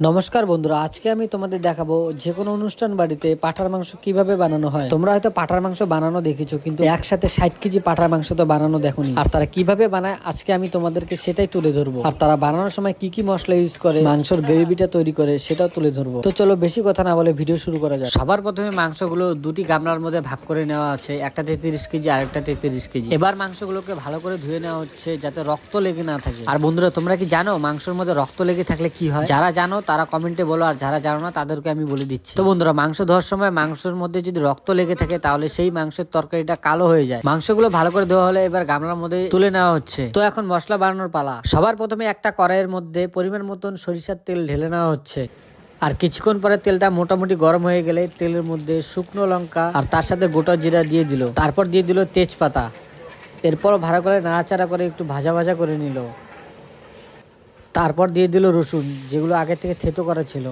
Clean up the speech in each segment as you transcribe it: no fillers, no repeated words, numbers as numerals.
নমস্কার বন্ধুরা, আজকে আমি তোমাদের দেখাবো যে কোনো অনুষ্ঠান বাড়িতে পাঁঠার মাংস কিভাবে বানানো হয়। তোমরা হয়তো পাঁঠার মাংস বানানো দেখেছো, কিন্তু একসাথে 60 কেজি পাঁঠার মাংস তো বানানো দেখোনি। আর তারা কিভাবে বানায় আজকে আমি তোমাদেরকে সেটাই তুলে ধরবো। আর তারা বানানোর সময় কি কি মশলা ইউজ করে, মাংসের গ্রেভিটা তৈরি করে সেটাও তুলে ধরবো। তো চলো বেশি কথা না বলে ভিডিও শুরু করা যাক। সবার প্রথমে মাংসগুলো দুটি গামলার মধ্যে ভাগ করে নেওয়া আছে, একটাতে 30 কেজি আর একটাতে 30 কেজি। এবার মাংসগুলোকে ভালো করে ধুয়ে নেওয়া হচ্ছে যাতে রক্ত লেগে না থাকে। আর বন্ধুরা, তোমরা কি জানো মাংসের মধ্যে রক্ত লেগে থাকলে কি হয়? যারা জানো তারা কমেন্টে বলো, আর যারা জানো না তাদেরকে আমি বলে দিচ্ছি। তো বন্ধুরা, মাংস ধোয়ার সময় মাংসের মধ্যে যদি রক্ত লেগে থাকে তাহলে সেই মাংসের তরকারিটা কালো হয়ে যায়। মাংসগুলো ভালো করে ধোয়া হলে এবার গামলার মধ্যে তুলে নেওয়া হচ্ছে। তো এখন মশলা বানানোর পালা। সবার প্রথমে একটা কড়াইয়ের মধ্যে পরিমাণ মতন সরিষার তেল ঢেলে নেওয়া হচ্ছে। আর কিছুক্ষণ পরে তেলটা মোটামুটি গরম হয়ে গেলে তেলের মধ্যে শুকনো লঙ্কা আর তার সাথে গোটা জিরা দিয়ে দিল। তারপর দিয়ে দিল তেজপাতা। এরপর ভালো করে নাড়াচাড়া করে একটু ভাজা ভাজা করে নিল। তারপর দিয়ে দিল রসুন, যেগুলো আগে থেকে থেতো করা ছিল।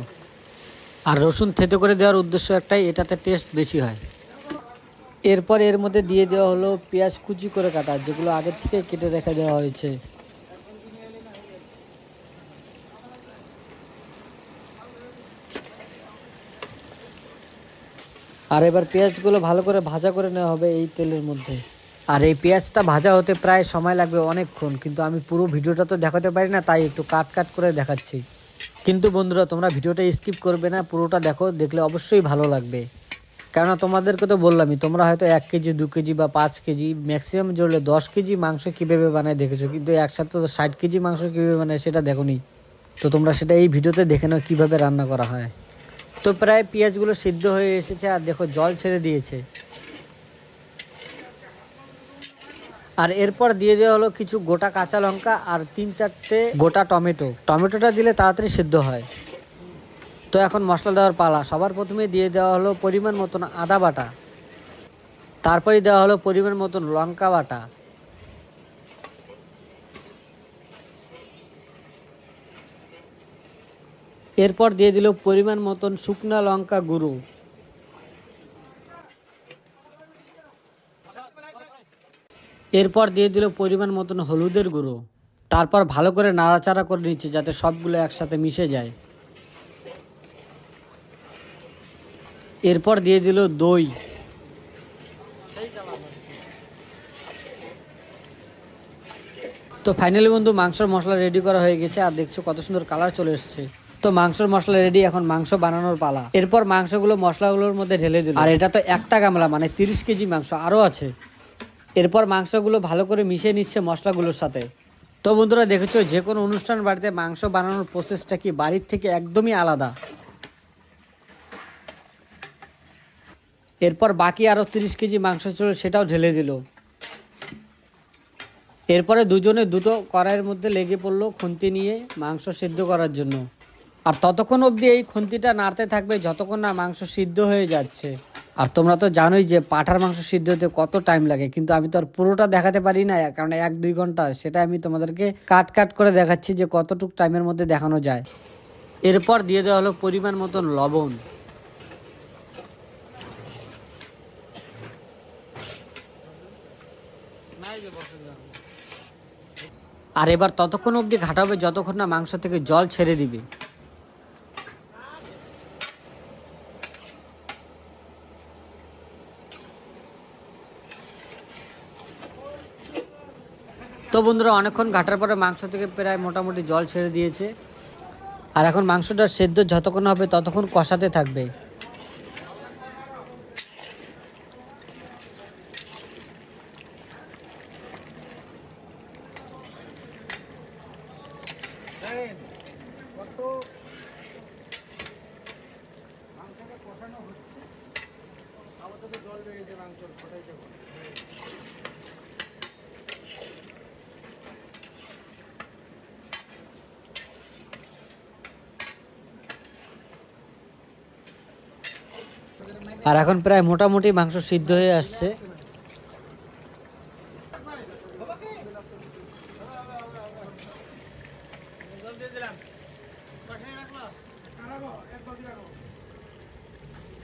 আর রসুন থেতো করে দেওয়ার উদ্দেশ্য একটাই, এটাতে টেস্ট বেশি হয়। এরপর এর মধ্যে দিয়ে দেওয়া হলো পেঁয়াজ কুচি করে কাটা, যেগুলো আগের থেকে কেটে রেখে দেওয়া হয়েছে। আর এবার পেঁয়াজগুলো ভালো করে ভাজা করে নেওয়া হবে এই তেলের মধ্যে। আর এই পেঁয়াজটা ভাজা হতে প্রায় সময় লাগবে অনেকক্ষণ, কিন্তু আমি পুরো ভিডিওটা তো দেখাতে পারি না, তাই একটু কাট কাট করে দেখাচ্ছি। কিন্তু বন্ধুরা, তোমরা ভিডিওটা স্কিপ করবে না, পুরোটা দেখো, দেখলে অবশ্যই ভালো লাগবে। কেননা তোমাদেরকে তো বললামই, তোমরা হয়তো 1 কেজি 2 কেজি বা 5 কেজি ম্যাক্সিমাম জড়লে 10 কেজি মাংস কীভাবে বানায় দেখেছো, কিন্তু একসাথে তো 60 কেজি মাংস কীভাবে বানায় সেটা দেখোনি। তো তোমরা সেটা এই ভিডিওতে দেখে নাও কীভাবে রান্না করা হয়। তো প্রায় পেঁয়াজগুলো সিদ্ধ হয়ে এসেছে, আর দেখো জল ছেড়ে দিয়েছে। আর এরপর দিয়ে দেওয়া হলো কিছু গোটা কাঁচা লঙ্কা আর 3-4টে গোটা টমেটো। টমেটোটা দিলে তাড়াতাড়ি সিদ্ধ হয়। তো এখন মশলা দেওয়ার পালা। সবার প্রথমে দিয়ে দেওয়া হলো পরিমাণ মতন আদা বাটা। তারপরে দেওয়া হলো পরিমাণ মতন লঙ্কা বাটা। এরপর দিয়ে দিল পরিমাণ মতন শুকনা লঙ্কা গুঁড়ো। এরপর দিয়ে দিল পরিমাণ মতন হলুদের গুঁড়ো। তারপর ভালো করে নাড়াচাড়া করে নিচ্ছে যাতে সবগুলো একসাথে মিশে যায়। এরপর দিয়ে দিল দই। তো ফাইনালি বন্ধু, মাংসের মশলা রেডি করা হয়ে গেছে, আর দেখছো কত সুন্দর কালার চলে এসেছে। তো মাংসের মশলা রেডি, এখন মাংস বানানোর পালা। এরপর মাংসগুলো মশলাগুলোর মধ্যে ঢেলে দিল। আর এটা তো একটা গামলা, মানে 30 কেজি মাংস আরও আছে। এরপর মাংসগুলো ভালো করে মিশিয়ে নিচ্ছে মশলাগুলোর সাথে। তো বন্ধুরা, দেখেছো যে কোনো অনুষ্ঠান বাড়িতে মাংস বানানোর প্রসেসটা কি বাড়ির থেকে একদমই আলাদা। এরপর বাকি আরও 30 কেজি মাংস ছিল, সেটাও ঢেলে দিল। এরপরে দুজনে দুটো কড়াইয়ের মধ্যে লেগে পড়লো খুন্তি নিয়ে মাংস সিদ্ধ করার জন্য। আর ততক্ষণ অবধি এই খুন্তিটা নাড়তে থাকবে যতক্ষণ না মাংস সিদ্ধ হয়ে যাচ্ছে। আর তোমরা তো জানোই যে পাঁঠার মাংস সিদ্ধ হতে কত টাইম লাগে, কিন্তু আমি তো আর পুরোটা দেখাতে পারি না, কারণ 1-2 ঘন্টা। সেটা আমি তোমাদেরকে কাট কাট করে দেখাচ্ছি যে কতটুকু টাইমের মধ্যে দেখানো যায়। এরপর দিয়ে দেওয়া হলো পরিমাণ মতন লবণ। আর এবার ততক্ষণ অবধি ঘাটাবে যতক্ষণ না মাংস থেকে জল ছেড়ে দিবে। তো বন্ধুরা, অনেকক্ষণ ঘাটার পরে মাংস থেকে প্রায় মোটামুটি জল ছেড়ে দিয়েছে। আর এখন মাংসটা সেদ্ধ যতক্ষণ হবে ততক্ষণ কষাতে থাকবে। আর এখন প্রায় মোটামুটি মাংস সিদ্ধ হয়ে আসছে।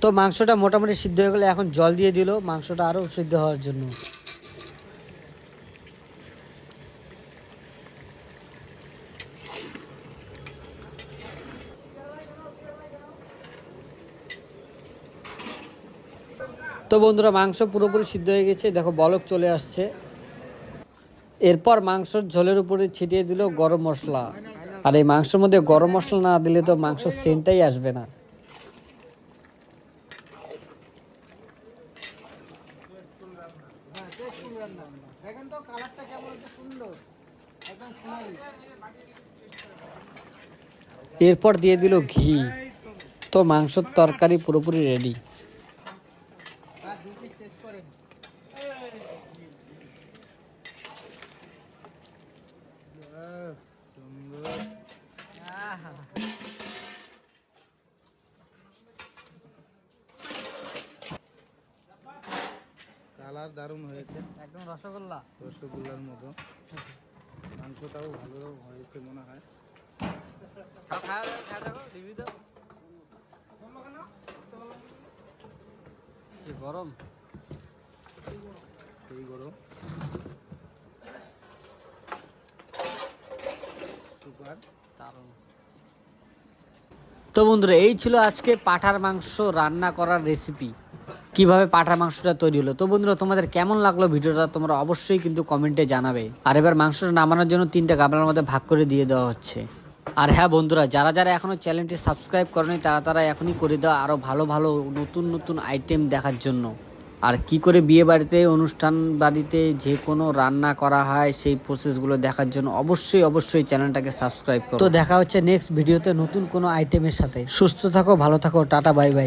তো মাংসটা মোটামুটি সিদ্ধ হয়ে গেলে এখন জল দিয়ে দিল মাংসটা আরও সিদ্ধ হওয়ার জন্য। তো বন্ধুরা মাংস পুরোপুরি সিদ্ধ হয়ে গেছে, দেখো বলক চলে আসছে। এরপর মাংসর ঝোলের উপরে ছিটিয়ে দিল গরম মশলা। আর এই মাংসের মধ্যে গরম মশলা না দিলে তো মাংসের সেন্টটাই আসবে না। এরপর দিয়ে দিল ঘি। তো মাংসের তরকারি পুরোপুরি রেডি। কালার দারুণ হয়েছে, একদম রসগোল্লা, রসগোল্লার মতো। মাংসটাও ভালো হয়েছে মনে হয়। গরম এই গরম সুপার দারুণ। তো বন্ধুরা এই ছিল আজকে পাঁঠার মাংস রান্না করার রেসিপি, কিভাবে পাঁঠার মাংসটা তৈরি হলো। তো বন্ধুরা তোমাদের কেমন লাগলো ভিডিওটা তোমরা অবশ্যই কিন্তু কমেন্টে জানাবে। আর এবার মাংসটা নামানোর জন্য 3টা গামলার মধ্যে ভাগ করে দিয়ে দেওয়া হচ্ছে। আর হ্যাঁ বন্ধুরা, যারা যারা এখনো চ্যানেলটি সাবস্ক্রাইব করেনি তারা এখনই করে দাও, আরো ভালো ভালো নতুন নতুন আইটেম দেখার জন্য। আর কি করে বিয়ে বাড়িতে, অনুষ্ঠান বাড়িতে যে কোনো রান্না করা হয় সেই প্রসেসগুলো দেখার জন্য অবশ্যই চ্যানেলটাকে সাবস্ক্রাইব করো। তো দেখা হচ্ছে নেক্সট ভিডিওতে নতুন কোনো আইটেমের সাথে। সুস্থ থাকো, ভালো থাকো, টাটা বাই বাই।